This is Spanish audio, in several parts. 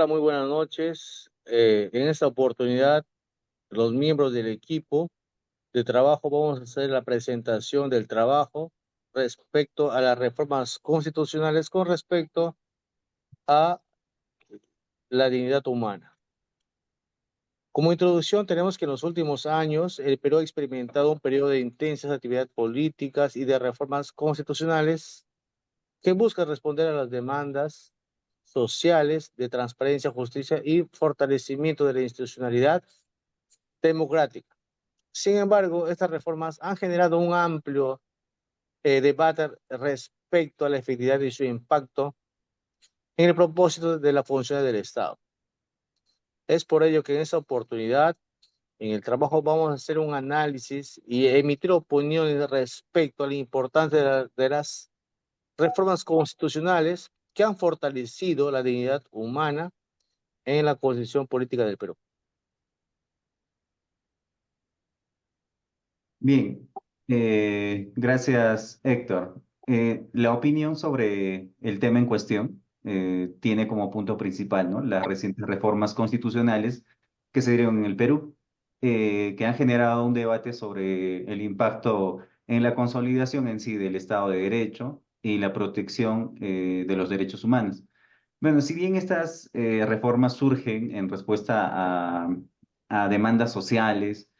Hola, muy buenas noches. En esta oportunidad, los miembros del equipo de trabajo vamos a hacer la presentación del trabajo respecto a las reformas constitucionales con respecto a la dignidad humana. Como introducción, tenemos que en los últimos años el Perú ha experimentado un periodo de intensas actividades políticas y de reformas constitucionales que buscan responder a las demandas sociales de transparencia, justicia y fortalecimiento de la institucionalidad democrática. Sin embargo, estas reformas han generado un amplio debate respecto a la efectividad y su impacto en el propósito de la función del Estado. Es por ello que en esta oportunidad, en el trabajo, vamos a hacer un análisis y emitir opiniones respecto a la importancia de las reformas constitucionales que han fortalecido la dignidad humana en la constitución política del Perú. Bien, gracias Héctor. La opinión sobre el tema en cuestión tiene como punto principal, ¿no? Las recientes reformas constitucionales que se dieron en el Perú, que han generado un debate sobre el impacto en la consolidación en sí del Estado de Derecho y la protección de los derechos humanos. Bueno, si bien estas reformas surgen en respuesta a demandas sociales,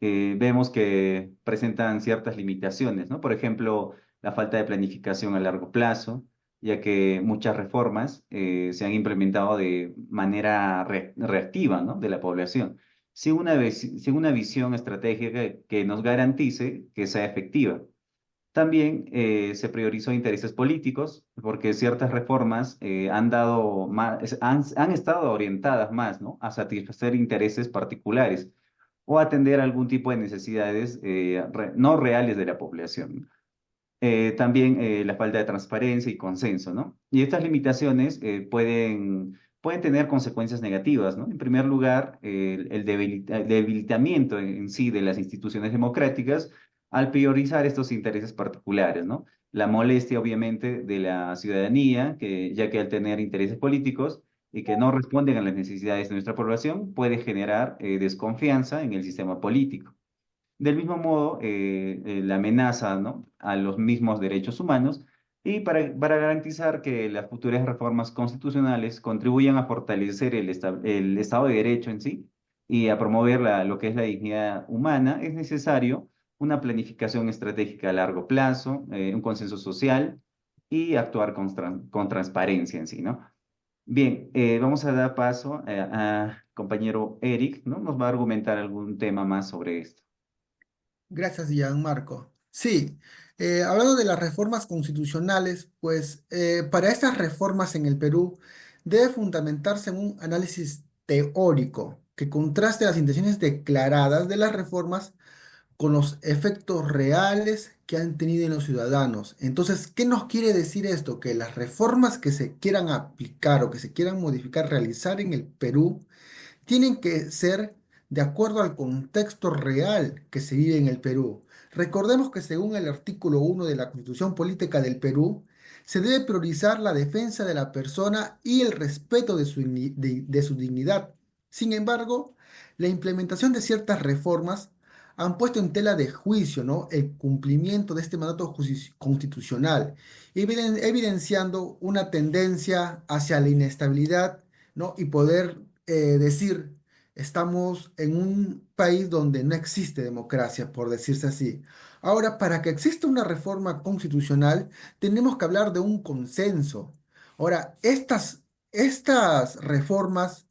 vemos que presentan ciertas limitaciones, ¿no? Por ejemplo, la falta de planificación a largo plazo, ya que muchas reformas se han implementado de manera reactiva, ¿no? De la población, sin una visión estratégica que nos garantice que sea efectiva. También se priorizó intereses políticos porque ciertas reformas han dado han estado orientadas más, ¿no? A satisfacer intereses particulares o atender algún tipo de necesidades no reales de la población. También la falta de transparencia y consenso, ¿no? Y estas limitaciones pueden tener consecuencias negativas, ¿no? En primer lugar, el debilitamiento en sí de las instituciones democráticas al priorizar estos intereses particulares, ¿no? La molestia, obviamente, de la ciudadanía, ya que al tener intereses políticos y que no responden a las necesidades de nuestra población, puede generar desconfianza en el sistema político. Del mismo modo, la amenaza, ¿no? A los mismos derechos humanos y para garantizar que las futuras reformas constitucionales contribuyan a fortalecer el Estado de Derecho en sí y a promover lo que es la dignidad humana, es necesario una planificación estratégica a largo plazo, un consenso social y actuar con transparencia en sí, ¿no? Bien, vamos a dar paso a compañero Eric, ¿no? Nos va a argumentar algún tema más sobre esto. Gracias, Gianmarco. Sí, hablando de las reformas constitucionales, pues para estas reformas en el Perú debe fundamentarse en un análisis teórico que contraste las intenciones declaradas de las reformas con los efectos reales que han tenido en los ciudadanos. Entonces, ¿qué nos quiere decir esto? Que las reformas que se quieran aplicar o que se quieran modificar, realizar en el Perú, tienen que ser de acuerdo al contexto real que se vive en el Perú. Recordemos que según el artículo 1 de la Constitución Política del Perú, se debe priorizar la defensa de la persona y el respeto de su dignidad. Sin embargo, la implementación de ciertas reformas han puesto en tela de juicio, ¿no? El cumplimiento de este mandato constitucional, evidenciando una tendencia hacia la inestabilidad, ¿no? Y poder decir, estamos en un país donde no existe democracia, por decirse así. Ahora, para que exista una reforma constitucional, tenemos que hablar de un consenso. Ahora, estas reformas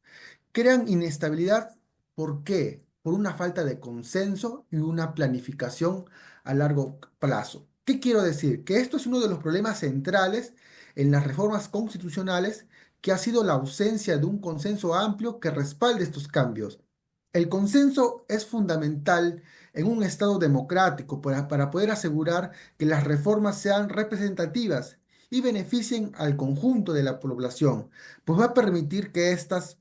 crean inestabilidad. ¿Por qué? Por una falta de consenso y una planificación a largo plazo. ¿Qué quiero decir? Que esto es uno de los problemas centrales en las reformas constitucionales, que ha sido la ausencia de un consenso amplio que respalde estos cambios. El consenso es fundamental en un Estado democrático para poder asegurar que las reformas sean representativas y beneficien al conjunto de la población, pues va a permitir que éstas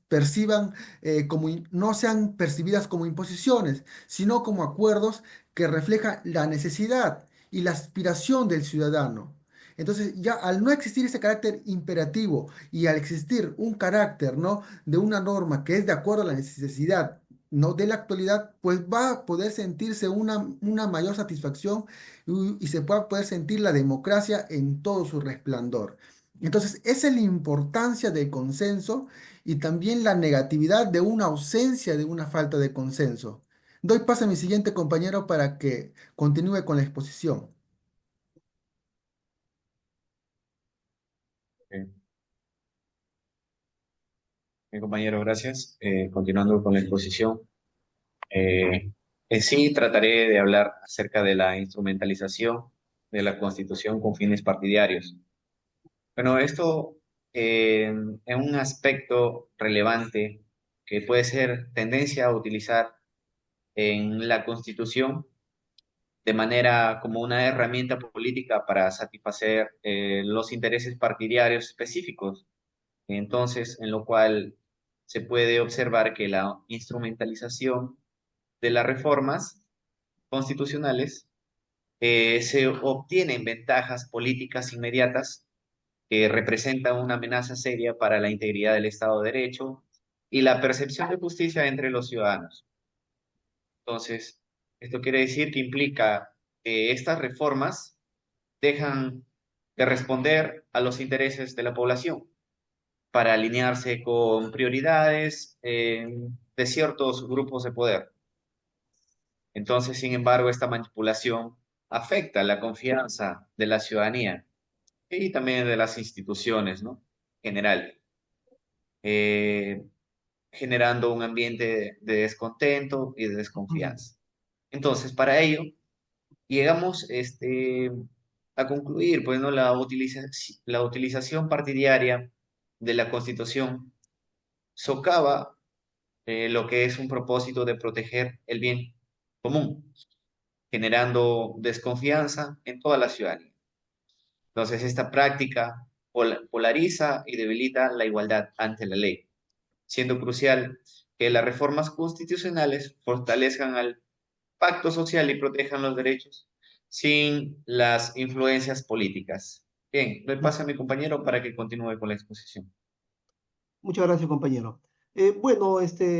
no sean percibidas como imposiciones, sino como acuerdos que reflejan la necesidad y la aspiración del ciudadano. Entonces, ya al no existir ese carácter imperativo y al existir un carácter, ¿no? de una norma que es de acuerdo a la necesidad, ¿no? de la actualidad, pues va a poder sentirse una mayor satisfacción y se va a poder sentir la democracia en todo su resplandor. Entonces, esa es la importancia del consenso y también la negatividad de una ausencia de una falta de consenso. Doy paso a mi siguiente compañero para que continúe con la exposición. Eh, Mi compañero, gracias. Continuando con la exposición, eh, en sí trataré de hablar acerca de la instrumentalización de la Constitución con fines partidarios. Bueno, esto en un aspecto relevante que puede ser tendencia a utilizar en la Constitución de manera como una herramienta política para satisfacer los intereses partidarios específicos. Entonces, en lo cual se puede observar que la instrumentalización de las reformas constitucionales se obtienen ventajas políticas inmediatas que representan una amenaza seria para la integridad del Estado de Derecho y la percepción de justicia entre los ciudadanos. Entonces, esto quiere decir que implica que estas reformas dejan de responder a los intereses de la población para alinearse con prioridades de ciertos grupos de poder. Entonces, sin embargo, esta manipulación afecta la confianza de la ciudadanía y también de las instituciones, ¿no? En general, eh, generando un ambiente de descontento y de desconfianza. Entonces, para ello, llegamos a concluir, pues, ¿no? La utilización partidaria de la Constitución socava lo que es un propósito de proteger el bien común, generando desconfianza en toda la ciudadanía. Entonces, esta práctica polariza y debilita la igualdad ante la ley, siendo crucial que las reformas constitucionales fortalezcan al pacto social y protejan los derechos sin las influencias políticas. Bien, le paso a mi compañero para que continúe con la exposición. Muchas gracias, compañero. Bueno,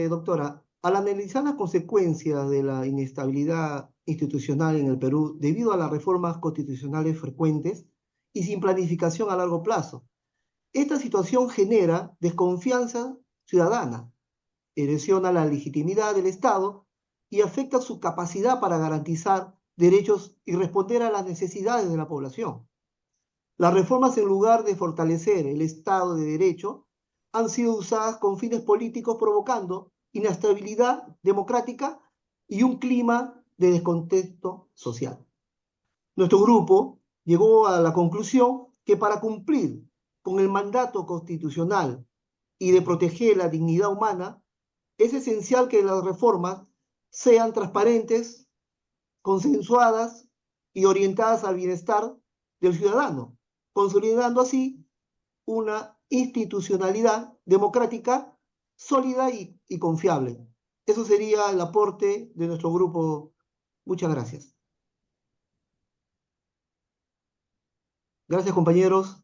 doctora, al analizar las consecuencias de la inestabilidad institucional en el Perú debido a las reformas constitucionales frecuentes y sin planificación a largo plazo, esta situación genera desconfianza ciudadana, erosiona la legitimidad del Estado y afecta su capacidad para garantizar derechos y responder a las necesidades de la población. Las reformas, en lugar de fortalecer el Estado de Derecho, han sido usadas con fines políticos, provocando inestabilidad democrática y un clima de descontento social. Nuestro grupo llegó a la conclusión que para cumplir con el mandato constitucional y de proteger la dignidad humana, es esencial que las reformas sean transparentes, consensuadas y orientadas al bienestar del ciudadano, consolidando así una institucionalidad democrática sólida y confiable. Eso sería el aporte de nuestro grupo. Muchas gracias. Gracias, compañeros.